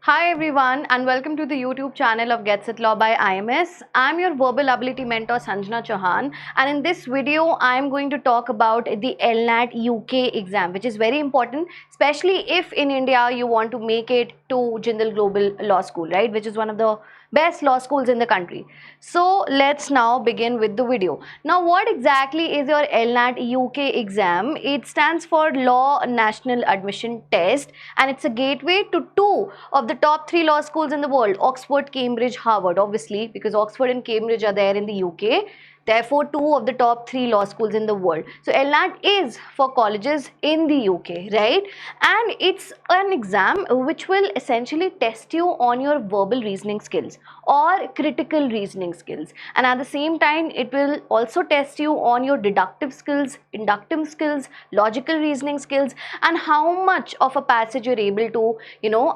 Hi everyone and welcome to the YouTube channel of Gets It Law by IMS. I'm your verbal ability mentor Sanjana Chauhan, and in this video I'm going to talk about the LNAT UK exam, which is very important, especially if in India you want to make it to Jindal Global Law School, right, which is one of the best law schools in the country. So let's now begin with the video. Now, what exactly is your LNAT UK exam? It stands for Law National Admission Test, and it's a gateway to two of the top three law schools in the world: Oxford, Cambridge, Harvard. Obviously, because Oxford and Cambridge are there in the UK. Therefore, two of the top three law schools in the world. So LNAT is for colleges in the UK, right? And it's an exam which will essentially test you on your verbal reasoning skills or critical reasoning skills. And at the same time, it will also test you on your deductive skills, inductive skills, logical reasoning skills, and how much of a passage you're able to,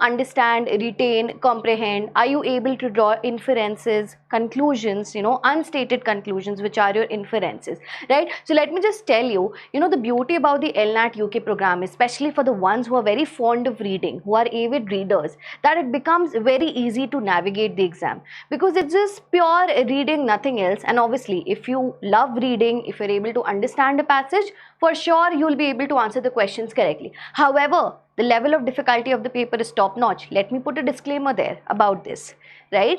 understand, retain, comprehend. Are you able to draw inferences, conclusions, unstated conclusions, which are your inferences, right? So let me just tell you, the beauty about the LNAT UK program, especially for the ones who are very fond of reading, who are avid readers, that it becomes very easy to navigate the exam because it's just pure reading, nothing else. And obviously, if you love reading, if you're able to understand a passage, for sure you'll be able to answer the questions correctly. However, the level of difficulty of the paper is top notch. Let me put a disclaimer there about this, right?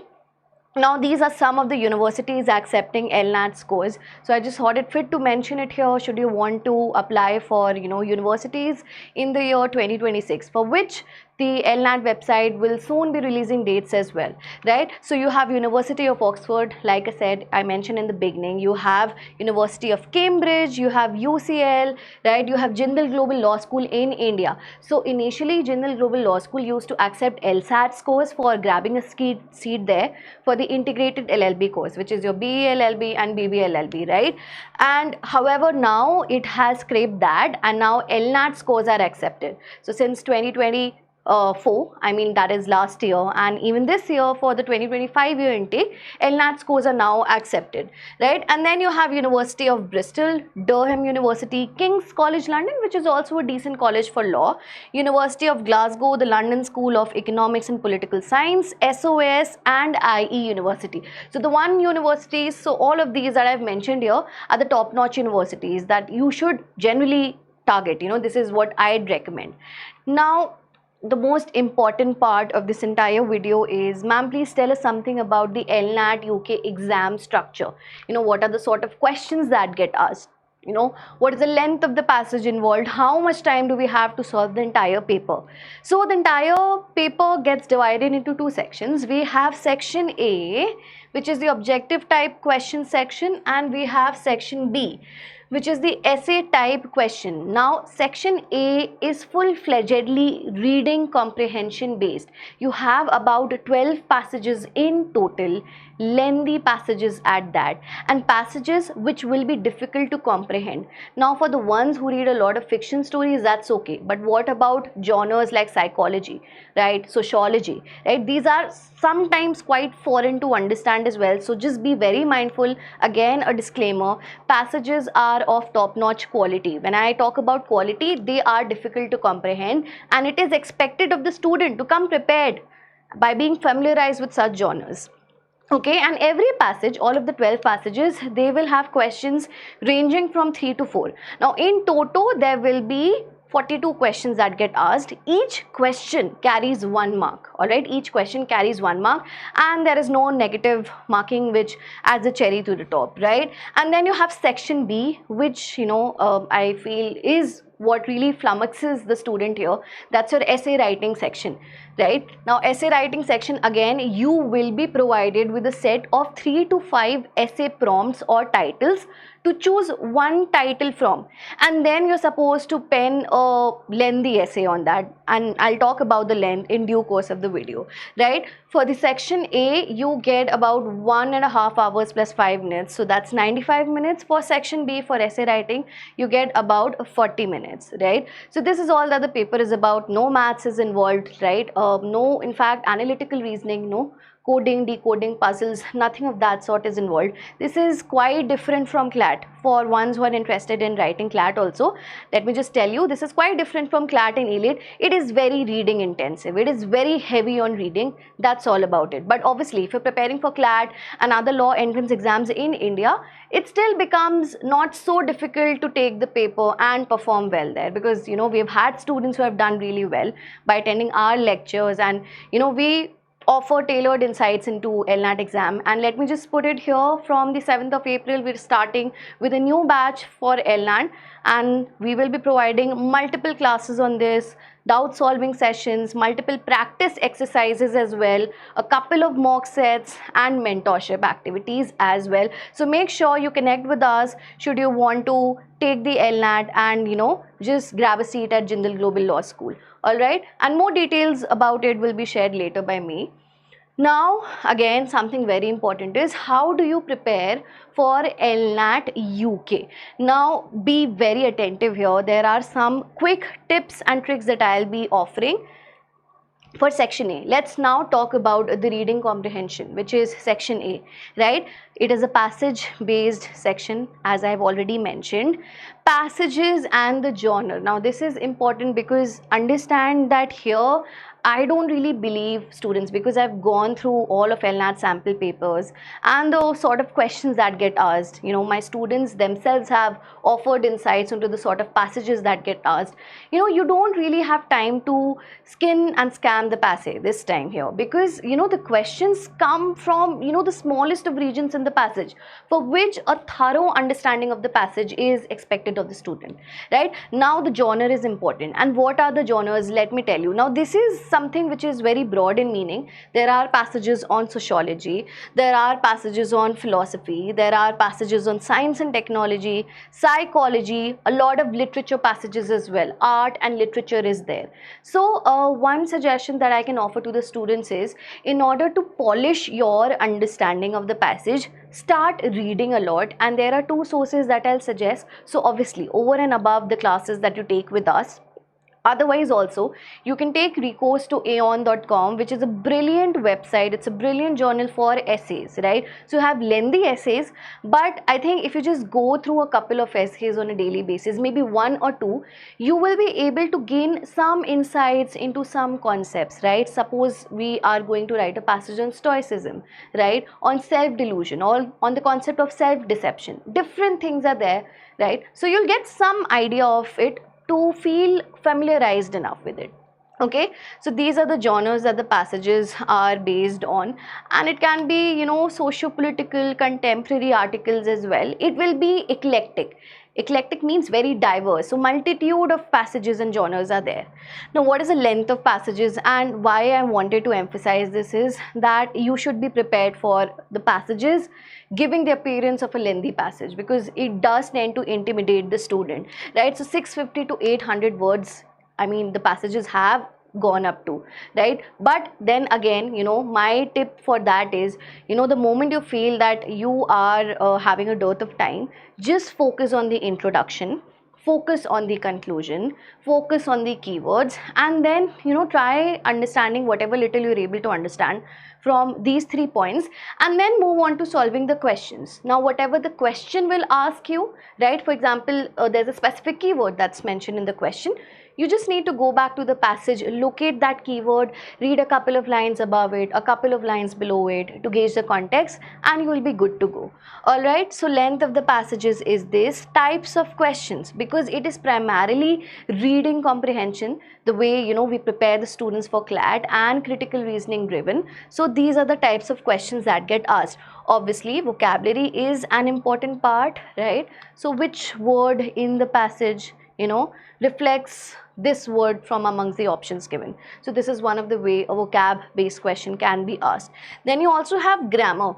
Now, these are some of the universities accepting LNAT scores. So I just thought it fit to mention it here should you want to apply for, universities in the year 2026, for which the LNAT website will soon be releasing dates as well, right? So you have University of Oxford, like I said, I mentioned in the beginning, you have University of Cambridge, you have UCL, right? You have Jindal Global Law School in India. So initially, Jindal Global Law School used to accept LSAT scores for grabbing a seat there for the integrated LLB course, which is your BE LLB and BB LLB, right? And however, now it has scraped that, and now LNAT scores are accepted. So since 2024, I mean that is last year, and even this year for the 2025 year intake, LNAT scores are now accepted, right? And then you have University of Bristol, Durham University, King's College London, which is also a decent college for law, University of Glasgow, the London School of Economics and Political Science, SOS, and IE University. So the one universities, so all of these that I've mentioned here are the top-notch universities that you should generally target. This is what I'd recommend. Now, the most important part of this entire video is, ma'am, please tell us something about the LNAT UK exam structure. What are the sort of questions that get asked? What is the length of the passage involved? How much time do we have to solve the entire paper? So the entire paper gets divided into two sections. We have section A, which is the objective type question section, and we have section B, which is the essay type question. Now, section A is full-fledgedly reading comprehension based. You have about 12 passages in total, lengthy passages at that, and passages which will be difficult to comprehend. Now, for the ones who read a lot of fiction stories, that's okay. But what about genres like psychology, right, sociology, right? These are sometimes quite foreign to understand as well. So just be very mindful. Again, a disclaimer, passages are of top-notch quality. When I talk about quality, they are difficult to comprehend, and it is expected of the student to come prepared by being familiarized with such genres. Okay, and every passage, all of the 12 passages, they will have questions ranging from 3 to 4. Now, in total, there will be 42 questions that get asked. Each question carries 1 mark. All right, each question carries 1 mark, and there is no negative marking which adds a cherry to the top, right? And then you have section B, which I feel is what really flummoxes the student here. That's your essay writing section, right? Now, essay writing section, again, you will be provided with a set of 3 to 5 essay prompts or titles to choose one title from, and then you're supposed to pen a lengthy essay on that, and I'll talk about the length in due course of the video, right? For the section A, you get about 1.5 hours plus 5 minutes, so that's 95 minutes. For section B, for essay writing, you get about 40 minutes, right? So this is all that the paper is about. No maths is involved, right? No, in fact, analytical reasoning, no. coding, decoding puzzles, nothing of that sort is involved. This is quite different from CLAT. For ones who are interested in writing CLAT also, let me just tell you, this is quite different from CLAT and ELIT. It is very reading intensive. It is very heavy on reading. That's all about it. But obviously, if you're preparing for CLAT and other law entrance exams in India, it still becomes not so difficult to take the paper and perform well there, because we've had students who have done really well by attending our lectures, and we offer tailored insights into LNAT exam. And let me just put it here, from the 7th of April we're starting with a new batch for LNAT, and we will be providing multiple classes on this, doubt solving sessions, multiple practice exercises as well, a couple of mock sets and mentorship activities as well. So make sure you connect with us should you want to take the LNAT and just grab a seat at Jindal Global Law School. Alright, and more details about it will be shared later by me. Now again, something very important is, how do you prepare for LNAT UK? Now be very attentive here. There are some quick tips and tricks that I'll be offering for section A. Let's now talk about the reading comprehension, which is section A, right? It is a passage based section, as I've already mentioned. Passages and the genre. Now this is important, because understand that here I don't really believe students, because I've gone through all of LNAT sample papers and the sort of questions that get asked. My students themselves have offered insights into the sort of passages that get asked. You don't really have time to skin and scam the passage this time here, because the questions come from the smallest of regions in the passage, for which a thorough understanding of the passage is expected of the student, right? Now the genre is important. And what are the genres? Let me tell you. Now this is something which is very broad in meaning. There are passages on sociology, there are passages on philosophy, there are passages on science and technology, psychology, a lot of literature passages as well. Art and literature is there. So one suggestion that I can offer to the students is, in order to polish your understanding of the passage, start reading a lot. And there are two sources that I'll suggest. So obviously, over and above the classes that you take with us, otherwise also you can take recourse to aon.com, which is a brilliant website. It's a brilliant journal for essays, right? So you have lengthy essays, but I think if you just go through a couple of essays on a daily basis, maybe one or two, you will be able to gain some insights into some concepts, right? Suppose we are going to write a passage on stoicism, right, on self-delusion, or on the concept of self-deception. Different things are there, right? So you'll get some idea of it to feel familiarized enough with it. Okay, so these are the genres that the passages are based on, and it can be socio-political, contemporary articles as well. It will be eclectic. Eclectic means very diverse, so multitude of passages and genres are there. Now what is the length of passages, and why I wanted to emphasize this is that you should be prepared for the passages giving the appearance of a lengthy passage, because it does tend to intimidate the student, right? So 650 to 800 words, I mean, the passages have gone up to, right? But then again, my tip for that is, the moment you feel that you are having a dearth of time, just focus on the introduction, focus on the conclusion, focus on the keywords, and then try understanding whatever little you're able to understand from these 3 points, and then move on to solving the questions. Now whatever the question will ask you, right, for example, there's a specific keyword that's mentioned in the question, you just need to go back to the passage, locate that keyword, read a couple of lines above it, a couple of lines below it to gauge the context, and you will be good to go. Alright, so length of the passages is this. Types of questions, because it is primarily reading comprehension, the way we prepare the students for CLAT, and critical reasoning driven. So these are the types of questions that get asked. Obviously, vocabulary is an important part, right? So which word in the passage reflects this word from amongst the options given. So this is one of the way a vocab based question can be asked. Then you also have grammar.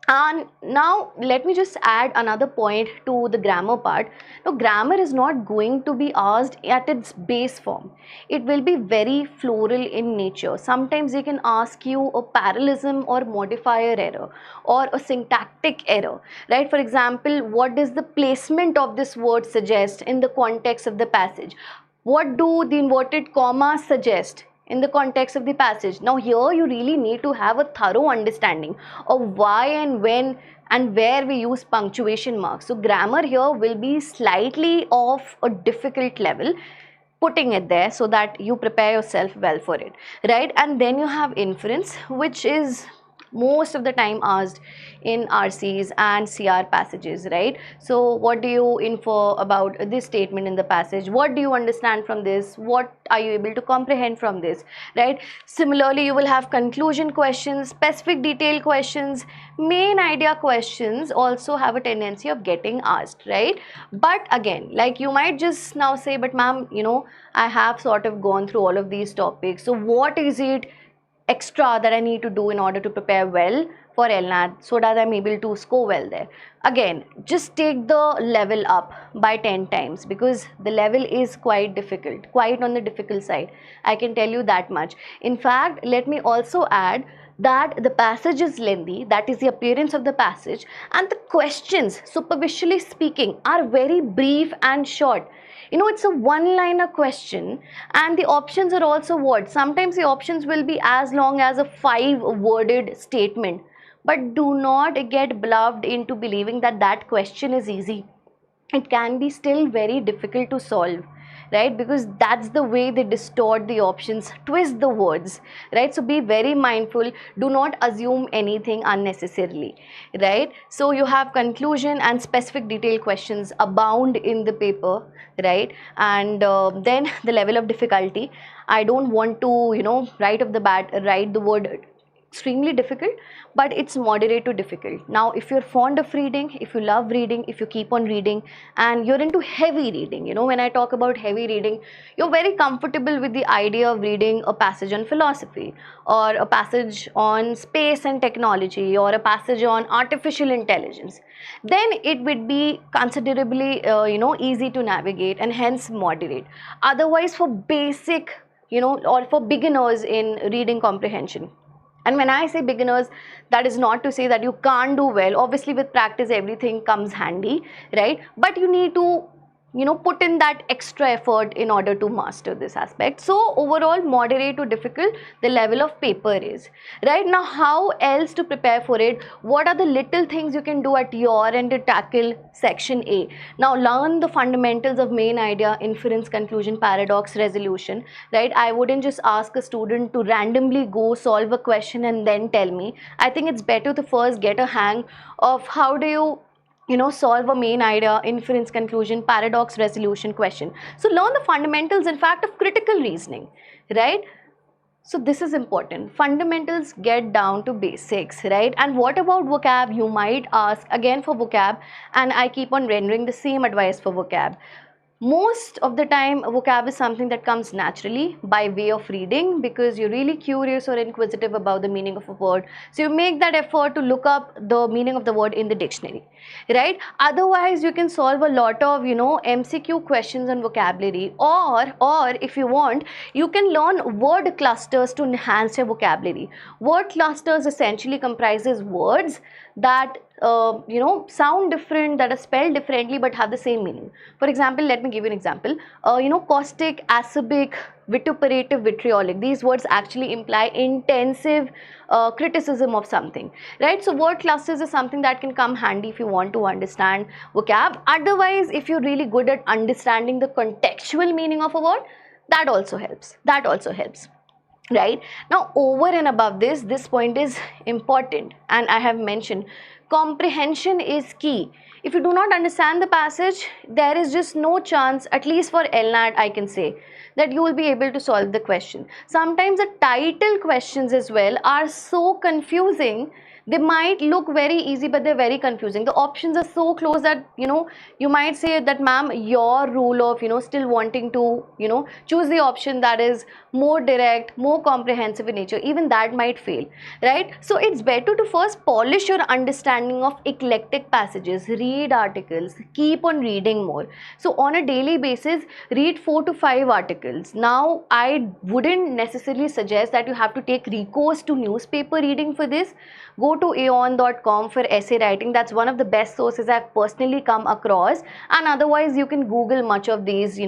And now let me just add another point to the grammar part. Now grammar is not going to be asked at its base form. It will be very floral in nature. Sometimes they can ask you a parallelism or modifier error, or a syntactic error, right? For example, what does the placement of this word suggest in the context of the passage? What do the inverted commas suggest in the context of the passage. Now here you really need to have a thorough understanding of why and when and where we use punctuation marks. So grammar here will be slightly of a difficult level, putting it there so that you prepare yourself well for it, right? And then you have inference, which is most of the time asked in RCs and CR passages, right? So what do you infer about this statement in the passage? What do you understand from this? What are you able to comprehend from this, right? Similarly, you will have conclusion questions, specific detail questions, main idea questions also have a tendency of getting asked, right? But again, like you might just now say, but ma'am, I have sort of gone through all of these topics, so what is it extra that I need to do in order to prepare well for LNAT so that I'm able to score well there? Again, just take the level up by 10 times, because the level is quite difficult, quite on the difficult side. I can tell you that much. In fact, let me also add that the passage is lengthy, that is the appearance of the passage, and the questions, superficially speaking, are very brief and short. It's a one-liner question, and the options are also what? Sometimes the options will be as long as a 5-worded statement. But do not get bluffed into believing that that question is easy. It can be still very difficult to solve, right? Because that's the way they distort the options, twist the words, right? So be very mindful, do not assume anything unnecessarily, right? So you have conclusion and specific detail questions abound in the paper, right? And then the level of difficulty, I don't want to right off the bat write the word extremely difficult, but it's moderate to difficult. Now, if you're fond of reading, if you love reading, if you keep on reading and you're into heavy reading, when I talk about heavy reading, you're very comfortable with the idea of reading a passage on philosophy, or a passage on space and technology, or a passage on artificial intelligence, then it would be considerably easy to navigate and hence moderate. Otherwise, for basic or for beginners in reading comprehension, and when I say beginners, that is not to say that you can't do well. Obviously, with practice, everything comes handy, right? But you need to, put in that extra effort in order to master this aspect. So overall, moderate to difficult, the level of paper is, right? Now, how else to prepare for it? What are the little things you can do at your end to tackle section A? Now, learn the fundamentals of main idea, inference, conclusion, paradox, resolution, right? I wouldn't just ask a student to randomly go solve a question and then tell me. I think it's better to first get a hang of how do you solve a main idea, inference, conclusion, paradox, resolution question. So learn the fundamentals, in fact, of critical reasoning, right? So this is important. Fundamentals, get down to basics, right? And what about vocab? You might ask again for vocab, and I keep on rendering the same advice for vocab. Most of the time, vocab is something that comes naturally by way of reading, because you're really curious or inquisitive about the meaning of a word. So you make that effort to look up the meaning of the word in the dictionary, right? Otherwise, you can solve a lot of, MCQ questions on vocabulary, or if you want, you can learn word clusters to enhance your vocabulary. Word clusters essentially comprises words that sound different, that are spelled differently but have the same meaning. For example, let me give you an example. Caustic, acerbic, vituperative, vitriolic, these words actually imply intensive criticism of something, right? So word clusters is something that can come handy if you want to understand vocab. Otherwise, if you're really good at understanding the contextual meaning of a word, that also helps, right? Now, over and above this point is important, and I have mentioned comprehension is key. If you do not understand the passage, there is just no chance, at least for LNAT I can say, that you will be able to solve the question. Sometimes the title questions as well are so confusing. They might look very easy, but they're very confusing. The options are so close that you might say that, ma'am, your rule of still wanting to choose the option that is more direct, more comprehensive in nature, even that might fail, right? So it's better to first polish your understanding of eclectic passages, read articles, keep on reading more. So on a daily basis, read 4 to 5 articles articles. Now, I wouldn't necessarily suggest that you have to take recourse to newspaper reading for this. Go to aon.com for essay writing. That's one of the best sources I've personally come across. And otherwise, you can Google much of these,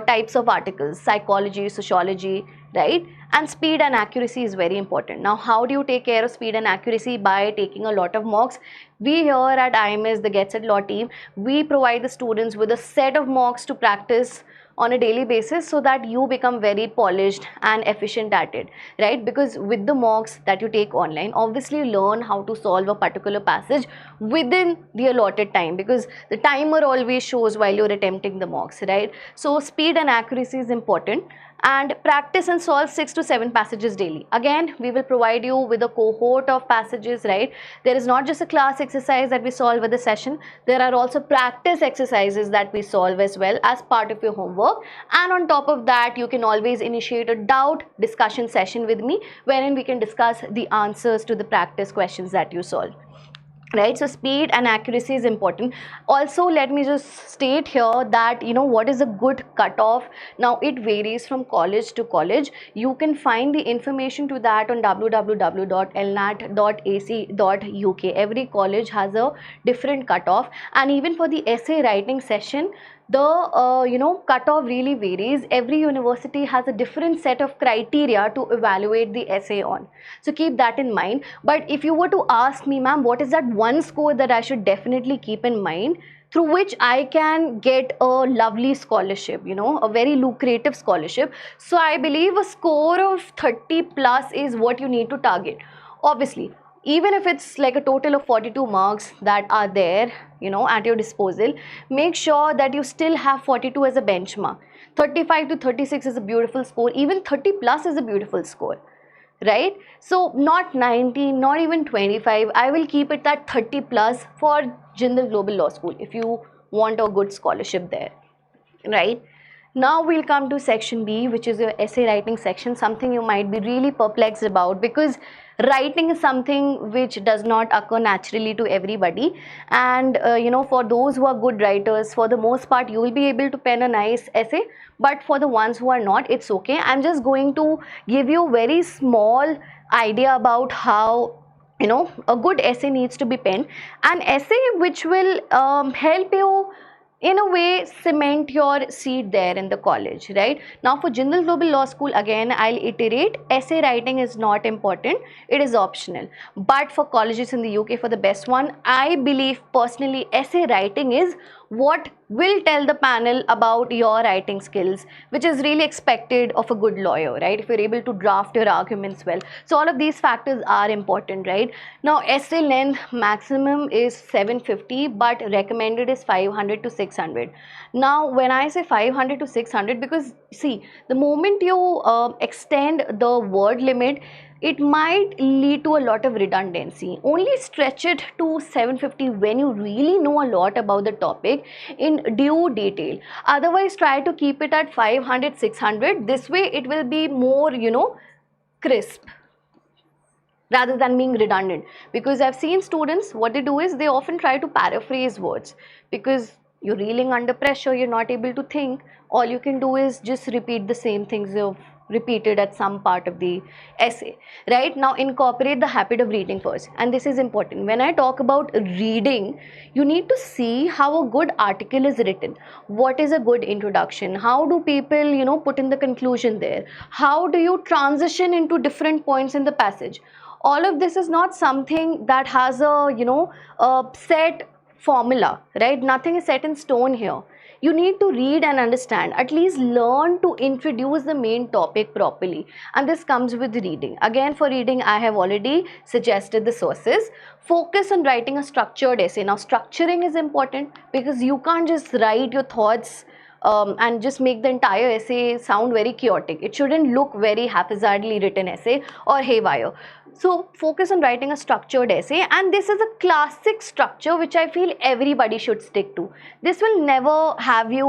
types of articles, psychology, sociology, right? And speed and accuracy is very important. Now, how do you take care of speed and accuracy? By taking a lot of mocks. We here at IMS, the Get Set Law team, we provide the students with a set of mocks to practice on a daily basis so that you become very polished and efficient at it, right? Because with the mocks that you take online, obviously you learn how to solve a particular passage within the allotted time, because the timer always shows while you're attempting the mocks, right? So speed and accuracy is important. And practice and solve 6 to 7 passages daily. Again, we will provide you with a cohort of passages, right? There is not just a class exercise that we solve with the session. There are also practice exercises that we solve as well as part of your homework. And on top of that, you can always initiate a doubt discussion session with me, wherein we can discuss the answers to the practice questions that you solve. Right, so speed and accuracy is important. Also, let me just state here that what is a good cutoff. Now, it varies from college to college. You can find the information to that on www.lnat.ac.uk. Every college has a different cutoff, and even for the essay writing session, the cutoff really varies. Every university has a different set of criteria to evaluate the essay on, so keep that in mind. But if you were to ask me, ma'am, what is that one score that I should definitely keep in mind through which I can get a lovely scholarship, a very lucrative scholarship? So I believe a score of 30 plus is what you need to target. Obviously, even if it's like a total of 42 marks that are there, at your disposal, make sure that you still have 42 as a benchmark. 35 to 36 is a beautiful score. Even 30 plus is a beautiful score, right? So not 90, not even 25. I will keep it at 30 plus for Jindal Global Law School if you want a good scholarship there, right? Now we'll come to section B, which is your essay writing section, something you might be really perplexed about, because writing is something which does not occur naturally to everybody. And for those who are good writers, for the most part, you will be able to pen a nice essay. But for the ones who are not, it's okay. I'm just going to give you a very small idea about how a good essay needs to be penned. An essay which will help you in a way cement your seat there in the college, right? Now for Jindal Global Law School, again I'll iterate, essay writing is not important, it is optional. But for colleges in the UK, for the best one, I believe personally essay writing is what will tell the panel about your writing skills, which is really expected of a good lawyer, right? If you're able to draft your arguments well. So all of these factors are important, right? Now essay length maximum is 750, but recommended is 500 to 600. Now when I say 500 to 600, because see, the moment you extend the word limit, it might lead to a lot of redundancy. Only stretch it to 750 when you really know a lot about the topic in due detail. Otherwise, try to keep it at 500, 600. This way it will be more, crisp rather than being redundant. Because I've seen students, what they do is they often try to paraphrase words, because you're reeling under pressure, you're not able to think. All you can do is just repeat the same things you've repeated at some part of the essay, right? Now incorporate the habit of reading first, and this is important. When I talk about reading, you need to see how a good article is written. What is a good introduction? How do people put in the conclusion there? How do you transition into different points in the passage? All of this is not something that has a set formula, right? Nothing is set in stone here. You need to read and understand, at least learn to introduce the main topic properly, and this comes with reading. Again, for reading, I have already suggested the sources. Focus on writing a structured essay. Now structuring is important, because you can't just write your thoughts and just make the entire essay sound very chaotic. It shouldn't look very haphazardly written essay or haywire. So focus on writing a structured essay, and this is a classic structure which I feel everybody should stick to. This will never have you,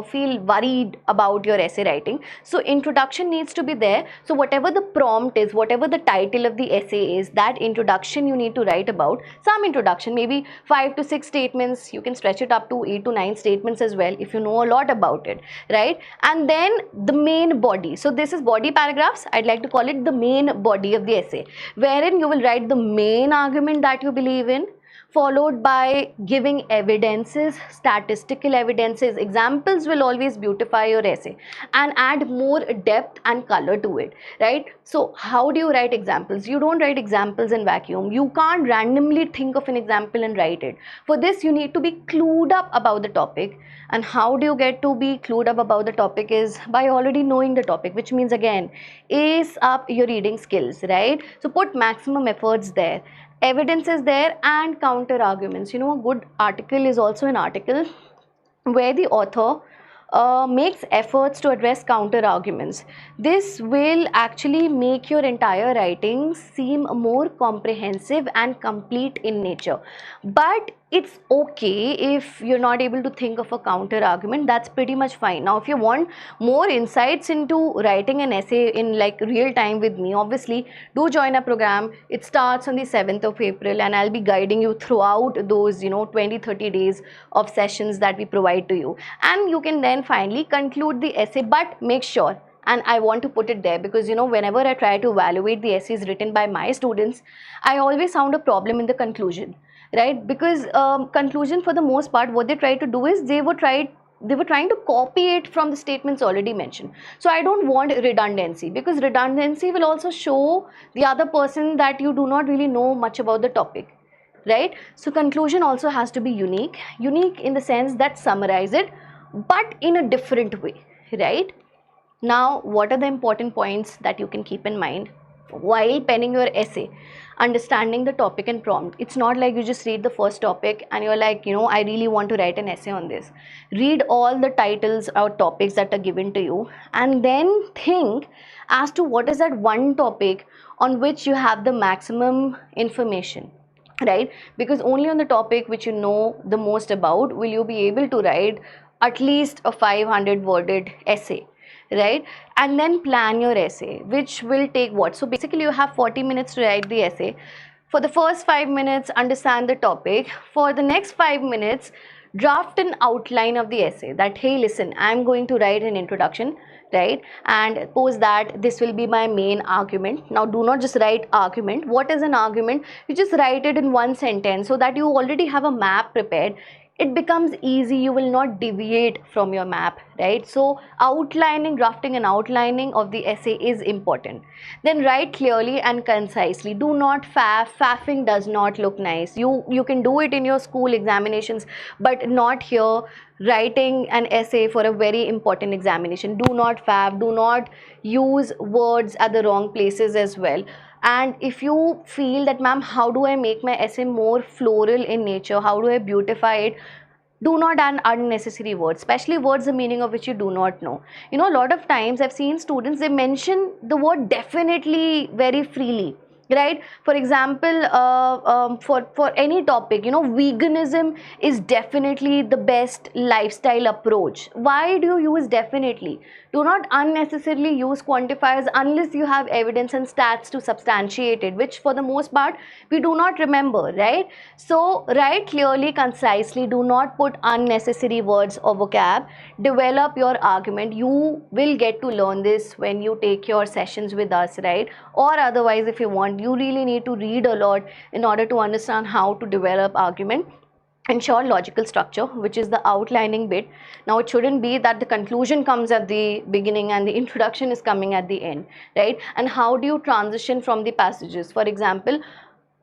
feel worried about your essay writing. So introduction needs to be there. So whatever the prompt is, whatever the title of the essay is, that introduction you need to write about. Some introduction, maybe 5 to 6 statements. You can stretch it up to 8 to 9 statements as well. If you know know a lot about it, right? And then the main body. So this is body paragraphs. I'd like to call it the main body of the essay, wherein you will write the main argument that you believe in, followed by giving evidences, statistical evidences. Examples will always beautify your essay and add more depth and color to it, right? So how do you write examples? You don't write examples in vacuum. You can't randomly think of an example and write it. For this, you need to be clued up about the topic. And how do you get to be clued up about the topic is by already knowing the topic, which means again, ace up your reading skills, right? So put maximum efforts there. Evidence is there and counter arguments. You know, a good article is also an article where the author makes efforts to address counter arguments. This will actually make your entire writing seem more comprehensive and complete in nature. But it's okay if you're not able to think of a counter argument. That's pretty much fine. Now if you want more insights into writing an essay in like real time with me, obviously do join our program. It starts on the 7th of April and I'll be guiding you throughout those 20-30 days of sessions that we provide to you, and you can then finally conclude the essay. But make sure, and I want to put it there because whenever I try to evaluate the essays written by my students, I always found a problem in the conclusion, right? Because conclusion, for the most part, what they try to do is they were trying to copy it from the statements already mentioned. So I don't want redundancy, because redundancy will also show the other person that you do not really know much about the topic, right? So conclusion also has to be unique in the sense that summarize it but in a different way, right? Now what are the important points that you can keep in mind while penning your essay? Understanding the topic and prompt. It's not like you just read the first topic and you're like, I really want to write an essay on this. Read all the titles or topics that are given to you and then think as to what is that one topic on which you have the maximum information, right? Because only on the topic which you know the most about will you be able to write at least a 500 worded essay, right? And then plan your essay, which will take what? So basically you have 40 minutes to write the essay. For the first 5 minutes, understand the topic. For the next 5 minutes, draft an outline of the essay that, hey, listen, I'm going to write an introduction, right? And post that this will be my main argument. Now do not just write argument. What is an argument? You just write it in one sentence so that you already have a map prepared. It becomes easy. You will not deviate from your map, right? So drafting and outlining of the essay is important. Then write clearly and concisely. Do not faff. Faffing does not look nice. You can do it in your school examinations, but not here. Writing an essay for a very important examination. Do not faff. Do not use words at the wrong places as well. And if you feel that, ma'am, how do I make my essay more floral in nature? How do I beautify it? Do not add unnecessary words, especially words the meaning of which you do not know. A lot of times I've seen students, they mention the word definitely very freely, right? For example, for any topic, veganism is definitely the best lifestyle approach. Why do you use definitely? Do not unnecessarily use quantifiers unless you have evidence and stats to substantiate it, which for the most part we do not remember, right? So write clearly, concisely. Do not put unnecessary words or vocab. Develop your argument. You will get to learn this when you take your sessions with us, right? Or otherwise, if you want, you really need to read a lot in order to understand how to develop argument. Ensure logical structure, which is the outlining bit. Now it shouldn't be that the conclusion comes at the beginning and the introduction is coming at the end, right? And how do you transition from the passages? For example,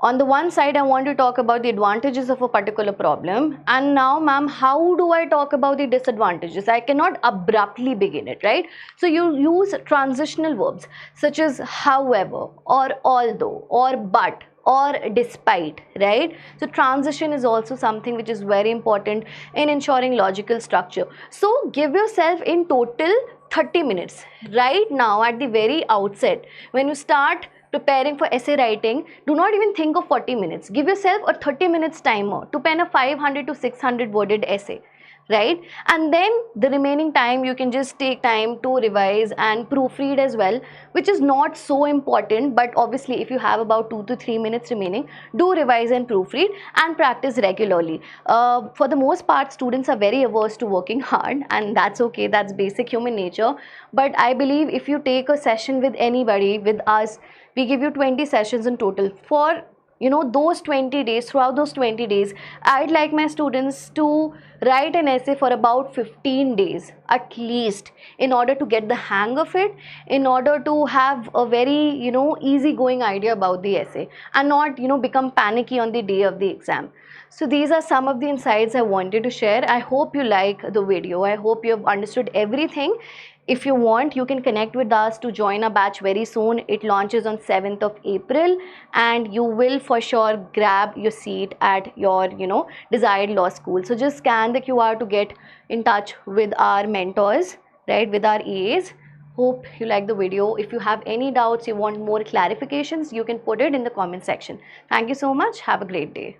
on the one side, I want to talk about the advantages of a particular problem. And now, ma'am, how do I talk about the disadvantages? I cannot abruptly begin it, right? So you use transitional verbs such as however, or although, or but, or despite, right? So transition is also something which is very important in ensuring logical structure. So give yourself in total 30 minutes. Right now, at the very outset, when you start preparing for essay writing, do not even think of 40 minutes. Give yourself a 30 minutes timer to pen a 500 to 600 worded essay. right? And then the remaining time you can just take time to revise and proofread as well, which is not so important, but obviously if you have about 2 to 3 minutes remaining, do revise and proofread and practice regularly. For the most part, students are very averse to working hard, and that's okay, that's basic human nature. But I believe if you take a session with anybody, with us, we give you 20 sessions in total. For those 20 days, throughout those 20 days, I'd like my students to write an essay for about 15 days at least, in order to get the hang of it, in order to have a very easy going idea about the essay, and not become panicky on the day of the exam. So these are some of the insights I wanted to share. I hope you like the video. I hope you have understood everything. If you want, you can connect with us to join a batch very soon. It launches on 7th of April, and you will for sure grab your seat at your desired law school. So just scan the QR to get in touch with our mentors, right, with our EAs. Hope you like the video. If you have any doubts, you want more clarifications, you can put it in the comment section. Thank you so much. Have a great day.